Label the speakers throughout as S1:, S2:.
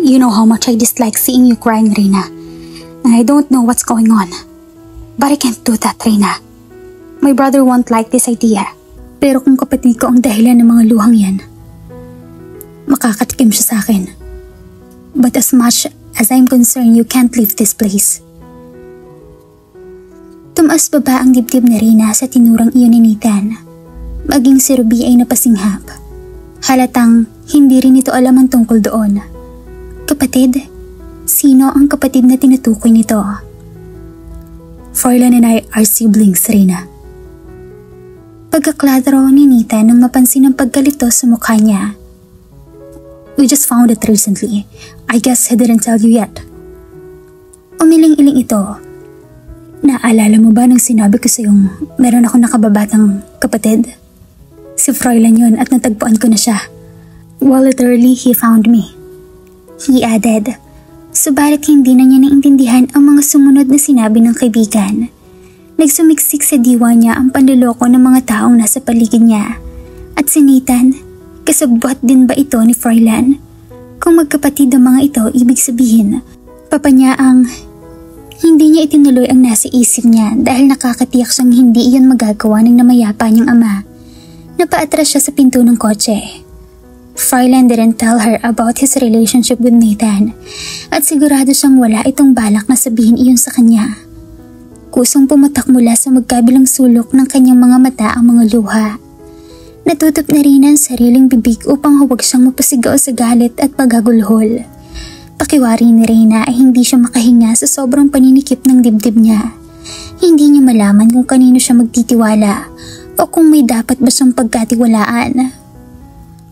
S1: You know how much I dislike seeing you crying, Reina. And I don't know what's going on. But I can't do that, Reina. My brother won't like this idea. Pero kung kapatid ko ang dahilan ng mga luhang yan, makakatikim siya sa akin. But as much as I'm concerned, you can't leave this place. Tumaas baba ang dibdib na Reina sa tinurang iyon ni Nathan. Maging si Ruby ay napasinghap. Halatang hindi rin ito alam ang tungkol doon. Kapatid? Sino ang kapatid na tinutukoy nito? Froilan and I are siblings, Reina. Pagkakladro ni Nathan nang mapansin ang pagkalito sa mukha niya. We just found it recently. I guess he didn't tell you yet. Umiling-iling ito. Naalala mo ba nung sinabi ko sa'yong meron akong nakababatang kapatid? Si Froilan yun at natagpuan ko na siya. Well, literally, he found me. He added. Subalit hindi na niya naintindihan ang mga sumunod na sinabi ng kaibigan. Nagsumiksik sa diwa niya ang panloloko ng mga taong nasa paligid niya. At si Nathan, kasabwat din ba ito ni Froilan? Kung magkapatid ang mga ito, ibig sabihin, papa niya ang... Hindi niya itinuloy ang nasa isip niya dahil nakakatiyak siyang hindi iyon magagawa ng namayapa niyang ama. Napaatras siya sa pinto ng kotse. Froilan didn't tell her about his relationship with Nathan at sigurado siyang wala itong balak na sabihin iyon sa kanya. Kusong pumatak mula sa magkabilang sulok ng kanyang mga mata ang mga luha. Natutup na rin ang sariling bibig upang huwag siyang mapasigaw sa galit at paghagulhol. Pakiwari ni Reina ay hindi siya makahinga sa sobrang paninikip ng dibdib niya. Hindi niya malaman kung kanino siya magtitiwala o kung may dapat ba siyang pagkatiwalaan.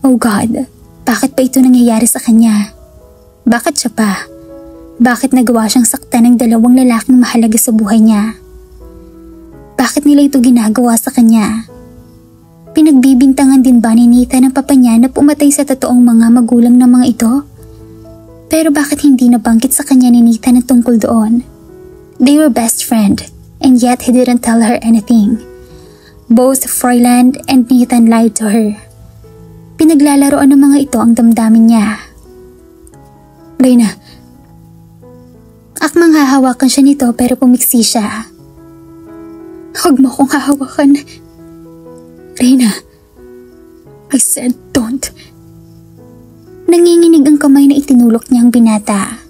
S1: Oh God, bakit pa ito nangyayari sa kanya? Bakit siya pa? Bakit nagawa siyang saktan ng dalawang lalaking mahalaga sa buhay niya? Bakit nila ito ginagawa sa kanya? Pinagbibintangan din ba ni Nathan ng papa niya na pumatay sa totoong mga magulang ng mga ito? Pero bakit hindi nabanggit sa kanya ni Nathan ang tungkol doon? They were best friend, and yet he didn't tell her anything. Both Froilan and Nathan lied to her. Pinaglalaroan ng mga ito ang damdamin niya. Reina, akmang hahawakan siya nito pero pumiksi siya. Huwag mo akong hahawakan. Reina, I said don't. Nanginginig ang kamay na itinulok niyang binata.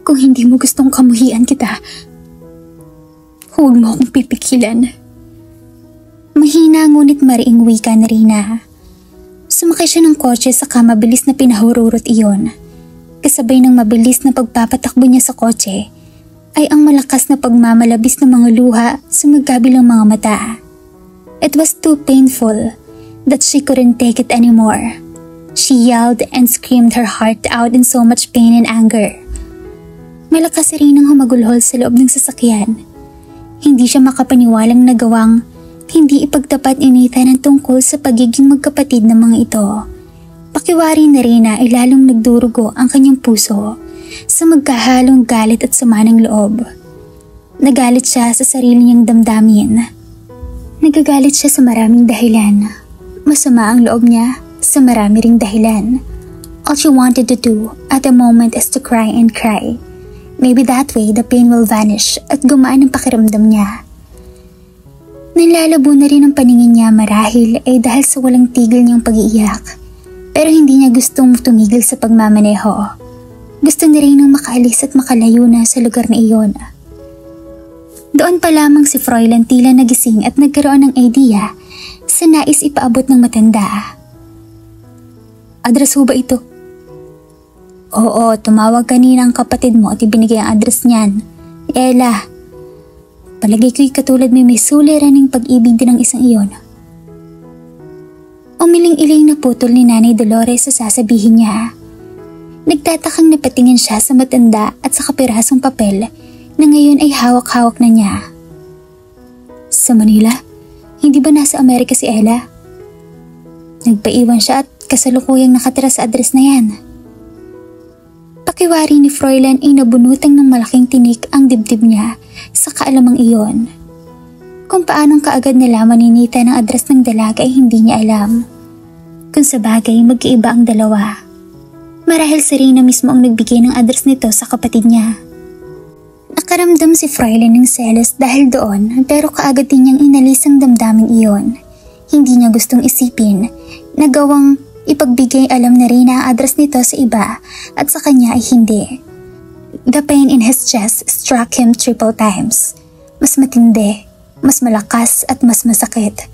S1: Kung hindi mo gustong kamuhian kita, huwag mo akong pipikilan. Mahina ngunit mariing wika na Reina. Sumakay siya ng kotse saka mabilis na pinahururot iyon. Kasabay ng mabilis na pagpapatakbo niya sa kotse ay ang malakas na pagmamalabis ng mga luha sa magkabilang mga mata. It was too painful that she couldn't take it anymore. She yelled and screamed her heart out in so much pain and anger. Malakas rin ang humagulhol sa loob ng sasakyan. Hindi siya makapaniwalang nagawang hindi ipagtapat ni Nathan ang tungkol sa pagiging magkapatid ng mga ito. Pakiwari na Reina ay lalong nagdurugo ang kanyang puso sa magkahalong galit at sama ng loob. Nagalit siya sa sarili niyang damdamin. Nagagalit siya sa maraming dahilan. Masama ang loob niya sa marami ring dahilan. All she wanted to do at the moment is to cry and cry. Maybe that way the pain will vanish at gumaan ang pakiramdam niya. Nalalabo na rin ang paningin niya marahil ay dahil sa walang tigil niyang pag-iiyak. Pero hindi niya gustong tumigil sa pagmamaneho. Gusto na rin nang makaalis at makalayo na sa lugar na iyon. Doon pa lamang si Froilan tila nagising at nagkaroon ng idea sa nais ipaabot ng matanda. Address ho ba ito? Oo, tumawag kanina ang kapatid mo at ibinigay ang address niyan. Ella, palagay ko'y katulad may suliran ng pag-ibig din ng isang iyon. Umiling-iling na putol ni Nanay Dolores sa sasabihin niya. Nagtatakang napatingin siya sa matanda at sa kapirasong papel na ngayon ay hawak-hawak na niya. Sa Manila? Hindi ba nasa Amerika si Ella? Nagpaiwan siya at kasalukuyang nakatira sa address na yan. Pakiwari ni Froilan ay nabunutang ng malaking tinik ang dibdib niya sa kaalamang iyon. Kung paanong kaagad nalaman ni Nathan ang address ng dalaga ay hindi niya alam. Kung sa bagay magkaiba ang dalawa. Marahil si Reyna mismo ang nagbigay ng address nito sa kapatid niya. Nakaramdam si Froilan ng selos dahil doon, pero kaagad din niyang inalis ang damdaming iyon. Hindi niya gustong isipin na gawang ipagbigay alam ni Reyna ang address nito sa iba at sa kanya ay hindi. The pain in his chest struck him 3 times. Mas matindi, mas malakas at mas masakit.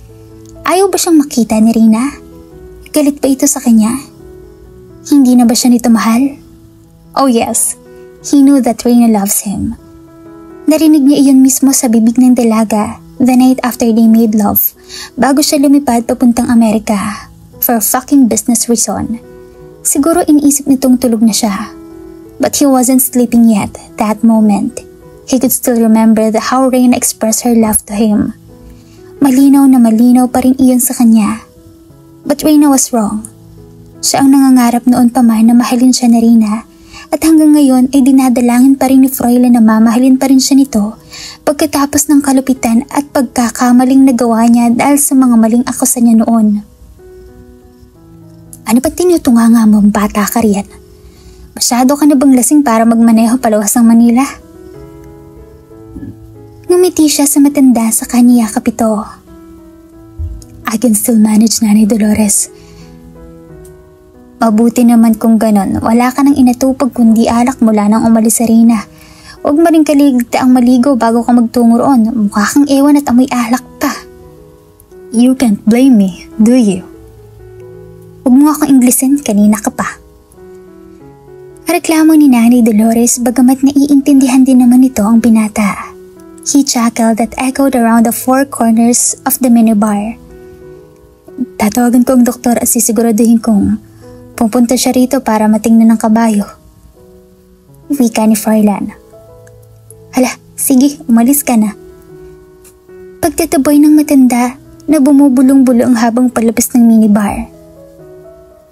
S1: Ayaw ba siyang makita ni Reyna? Galit ba ito sa kanya? Hindi na ba siya nito mahal? Oh yes, he knew that Reyna loves him. Narinig niya iyon mismo sa bibig ng dalaga the night after they made love bago siya lumipad papuntang Amerika for a fucking business reason. Siguro iniisip nitong tulog na siya. But he wasn't sleeping yet that moment. He could still remember how Reyna expressed her love to him. Malinaw na malinaw pa rin iyon sa kanya. But Reyna was wrong. Siya ang nangangarap noon pa man na mahalin siya ni Reyna. At hanggang ngayon ay dinadalangin pa rin ni Froilan na mamahalin pa rin siya nito pagkatapos ng kalupitan at pagkakamaling nagawa niya dahil sa mga maling akusa niya noon. Ano ba tinutunganga mo, bata ka riyan? Masyado ka na bang lasing para magmaneho palawas ng Manila? Ngumiti siya sa matanda sa kaniya kapito. I can still manage, Nanay Dolores. Mabuti naman kung ganon, wala ka nang inatupag kundi alak mula nang umalis sa Reyna. Huwag mo rin kaligtaang maligo bago ka magtungo roon, mukha kang ewan at amoy alak pa. You can't blame me, do you? Huwag mo akong Inglesin, kanina ka pa. Reklamo ni Nanay Dolores bagamat naiintindihan din naman ito ang binata. He chuckled that echoed around the 4 corners of the minibar. Tatawagan ko ang doktor at sisiguraduhin kong pupunta siya rito para matingnan ng kabayo. Wika ni Froilan. Hala, sige, umalis ka na. Pagtataboy ng matanda na bumubulong-bulong habang palabas ng minibar.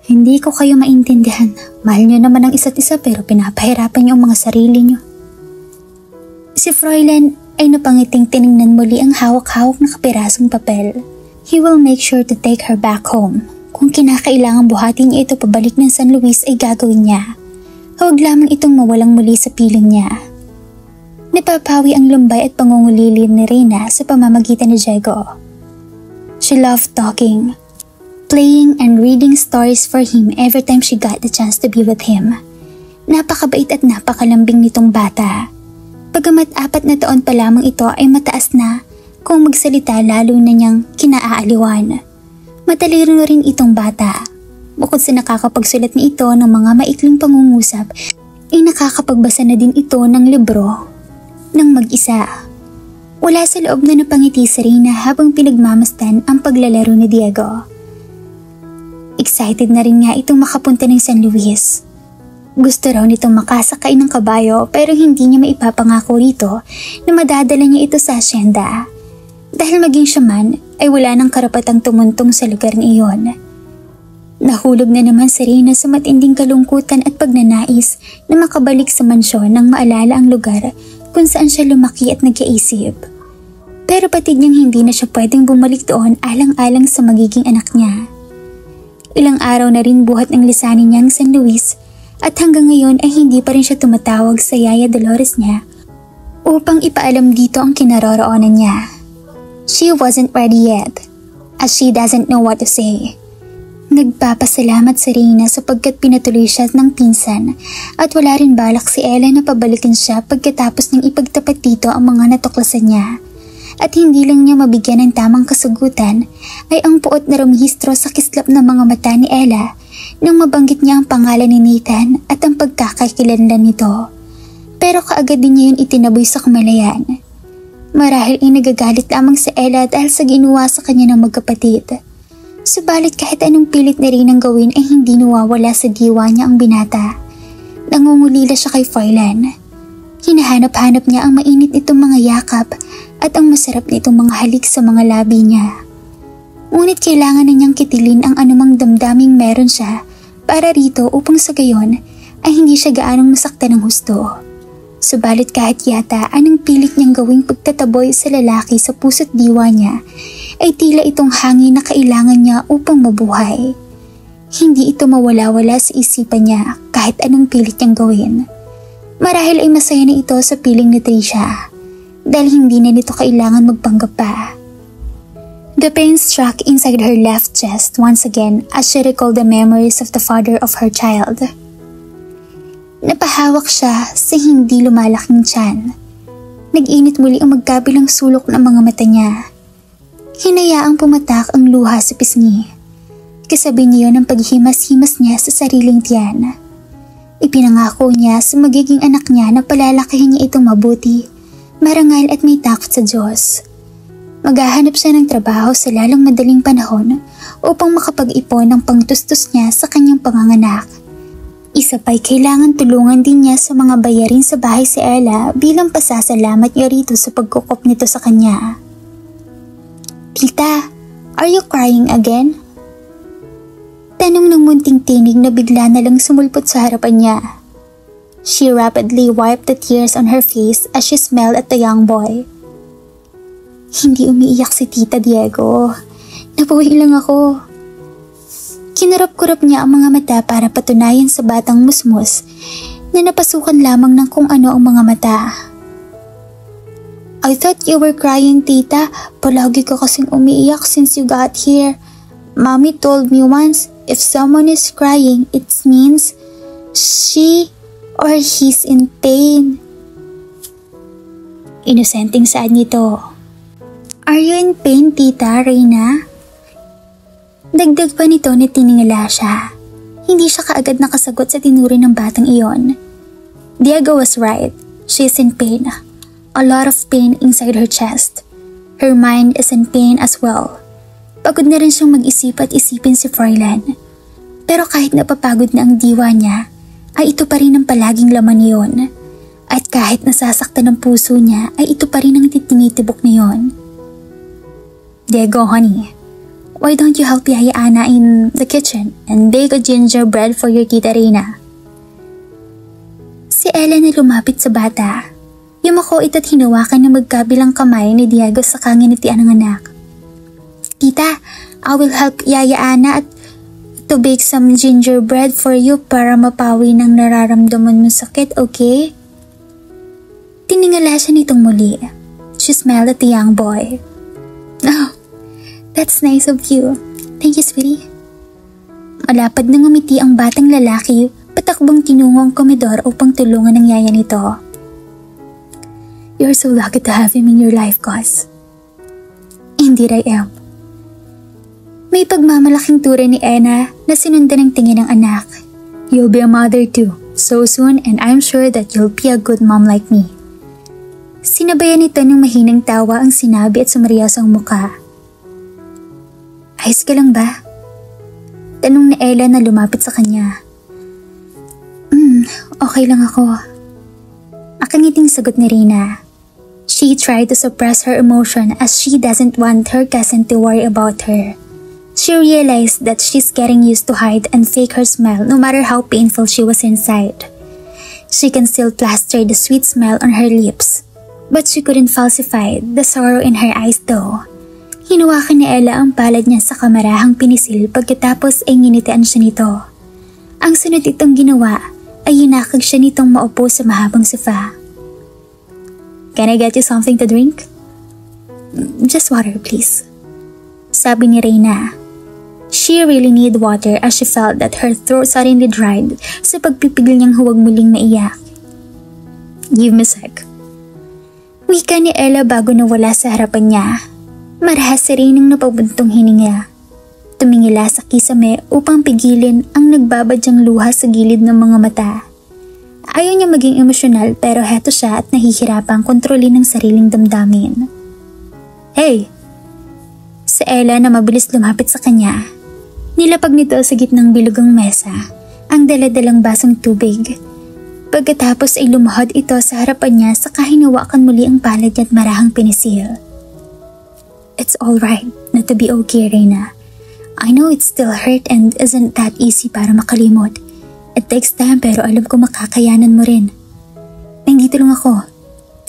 S1: Hindi ko kayo maintindihan. Mahal niyo naman ang isa't isa pero pinapahirapan niyo ang mga sarili niyo. Si Froilan ay napangiting tiningnan muli ang hawak-hawak na kapirasong papel. He will make sure to take her back home. Kung kinakailangang buhatin niya ito pabalik ng San Luis ay gagawin niya. Huwag lamang itong mawalang muli sa piling niya. Napapawi ang lumbay at pangungulili ni Reyna sa pamamagitan ni Diego. She loved talking, playing and reading stories for him every time she got the chance to be with him. Napakabait at napakalambing nitong bata. Bagamat 4 na taon pa lamang ito ay mataas na kung magsalita lalo na niyang kinaaaliwan. Matalino rin itong bata. Bukod sa nakakapagsulat ni ito ng mga maikling pangungusap, ay nakakapagbasa na din ito ng libro ng mag-isa. Wala sa loob na napangiti si Reyna habang pinagmamasdan ang paglalaro ni Diego. Excited na rin nga itong makapunta ng San Luis. Gusto raw nitong makasakay ng kabayo pero hindi niya maipapangako rito na madadala niya ito sa asyenda. Dahil maging siya man ay wala nang karapatang tumuntong sa lugar ni iyon. Nahulog na naman si Reyna sa matinding kalungkutan at pagnanais na makabalik sa mansyon nang maalala ang lugar kung saan siya lumaki at nag-iisip. Pero patid niyang hindi na siya pwedeng bumalik doon alang-alang sa magiging anak niya. Ilang araw na rin buhat ng lisanin niya ang San Luis at hanggang ngayon ay hindi pa rin siya tumatawag sa Yaya Dolores niya upang ipaalam dito ang kinaroroonan niya. She wasn't ready yet, as she doesn't know what to say. Nagpapasalamat si Reyna sapagkat pinatuloy siya ng pinsan at wala rin balak si Ella na pabalikan siya pagkatapos niyang ipagtapat dito ang mga natuklasan niya. At hindi lang niya mabigyan ng tamang kasagutan ay ang puot na rumihistro sa kislap ng mga mata ni Ella nang mabanggit niya ang pangalan ni Nathan at ang pagkakakilanlan nito. Pero kaagad din niya yun itinaboy sa kamalayan. Marahil ay nagagalit lamang si Ella dahil sa ginawa sa kanya ng magkapatid. Subalit kahit anong pilit na rin ang gawin ay hindi nawawala sa diwa niya ang binata. Nangungulila siya kay Froilan. Hinahanap-hanap niya ang mainit nitong mga yakap at ang masarap nitong mga halik sa mga labi niya. Ngunit kailangan na niyang kitilin ang anumang damdaming meron siya para rito upang sa gayon ay hindi siya gaanong masaktan ng husto. Subalit kahit yata anong pilit niyang gawing pagtataboy sa lalaki sa puso't diwa niya ay tila itong hangin na kailangan niya upang mabuhay. Hindi ito mawala-wala sa isipan niya kahit anong pilit niyang gawin. Marahil ay masaya na ito sa piling ni Trisha dahil hindi na nito kailangan magpanggap pa. The pain struck inside her left chest once again as she recalled the memories of the father of her child. Napahawak siya sa hindi lumalaking tiyan. Nag-init muli ang magkabilang sulok ng mga mata niya. Hinayaang pumatak ang luha sa pisngi. Kasabi niyo ng paghimas-himas niya sa sariling tiyan. Ipinangako niya sa magiging anak niya na palalakihin niya itong mabuti, marangal at may takot sa Diyos. Maghahanap siya ng trabaho sa lalong madaling panahon upang makapag-ipon ng pangtustos niya sa kanyang panganganak. Isa pa'y kailangan tulungan din niya sa mga bayarin sa bahay si Ella bilang pasasalamat niya rito sa pagkukop nito sa kanya. Tita, are you crying again? Tanong ng munting tinig na bigla na lang sumulpot sa harapan niya. She rapidly wiped the tears on her face as she smiled at the young boy. Hindi umiiyak si Tita Diego. Napawi lang ako. Kinurap-kurap niya ang mga mata para patunayan sa batang musmus na napasukan lamang ng kung ano ang mga mata. I thought you were crying, Tita. Palagi ka kasing umiiyak since you got here. Mommy told me once, if someone is crying, it means she or he's in pain. Inosenteng saad nito. Are you in pain, Tita Reyna? Dagdag pa nito na tiningala siya. Hindi siya kaagad nakasagot sa tinuri ng batang iyon. Diego was right. She is in pain. A lot of pain inside her chest. Her mind is in pain as well. Pagod na rin siyang mag-isip at isipin si Froilan. Pero kahit napapagod na ang diwa niya, ay ito pa rin ang palaging laman niyon. At kahit nasasaktan ang puso niya, ay ito pa rin ang titinitibok niyon. Diego, honey, why don't you help Yaya Ana in the kitchen and bake a gingerbread for your Tita Reyna? Si Ella na lumapit sa bata. Yumako ito't hinawakan ng magkabilang kamay ni Diego sa kanginitian ng anak. Tita, I will help Yaya Ana at to bake some gingerbread for you para mapawi ng nararamdaman mong sakit, okay? Tiningala siya nitong muli. She smiled at the young boy. Oh, that's nice of you. Thank you, sweetie. Malapad na ngumiti ang batang lalaki, patakbong tinungo ang komedor upang tulungan ng yaya nito. You're so lucky to have him in your life, Cos. Indeed I am. May pagmamalaking ture ni Ena na sinundan ng tingin ng anak. You'll be a mother too, so soon, and I'm sure that you'll be a good mom like me. Sinabayan nito ng mahinang tawa ang sinabi at sumaryos ang muka. Ayos ka lang ba? Tanong ni Ella na lumapit sa kanya. Okay lang ako. Akangiting sagot ni Rina. She tried to suppress her emotion as she doesn't want her cousin to worry about her. She realized that she's getting used to hide and fake her smile no matter how painful she was inside. She can still plaster the sweet smile on her lips, but she couldn't falsify the sorrow in her eyes though. Hinawakan ni Ella ang palad niya sa kamarahang pinisil pagkatapos ay nginitian siya nito. Ang sunod itong ginawa ay hinakag siya nitong maupo sa mahabang sofa. Can I get you something to drink? Just water, please. Sabi ni Reyna. She really needed water as she felt that her throat suddenly dried sa pagpipigil niyang huwag muling maiyak. Give me a sec. Wika ni Ella bago nawala sa harapan niya. Marahas si Reynang napabuntong hininga. Tumingila sa kisame upang pigilin ang nagbabadyang luha sa gilid ng mga mata. Ayaw niya maging emosyonal pero heto siya at nahihirapang kontrolin ang sariling damdamin. Hey! Sa Ella na mabilis lumapit sa kanya. Nilapag nito sa gitnang bilugang mesa ang daladalang basong tubig. Pagkatapos ay lumuhod ito sa harapan niya saka hinawakan muli ang palad niya at marahang pinisil. It's alright not to be okay, Reyna. I know it's still hurt and isn't that easy para makalimot. It takes time pero alam ko makakayanan mo rin. Nandito lang ako.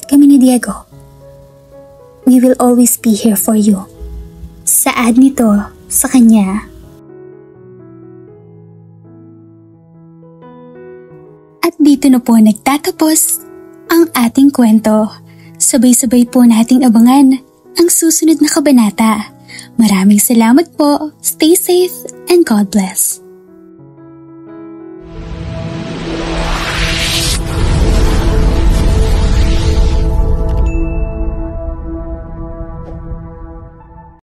S1: Kami ni Diego. We will always be here for you. Saad nito sa kanya. At dito na po nagtatapos ang ating kwento. Sabay-sabay po nating abangan ang susunod na kabanata. Maraming salamat po. Stay safe and God bless.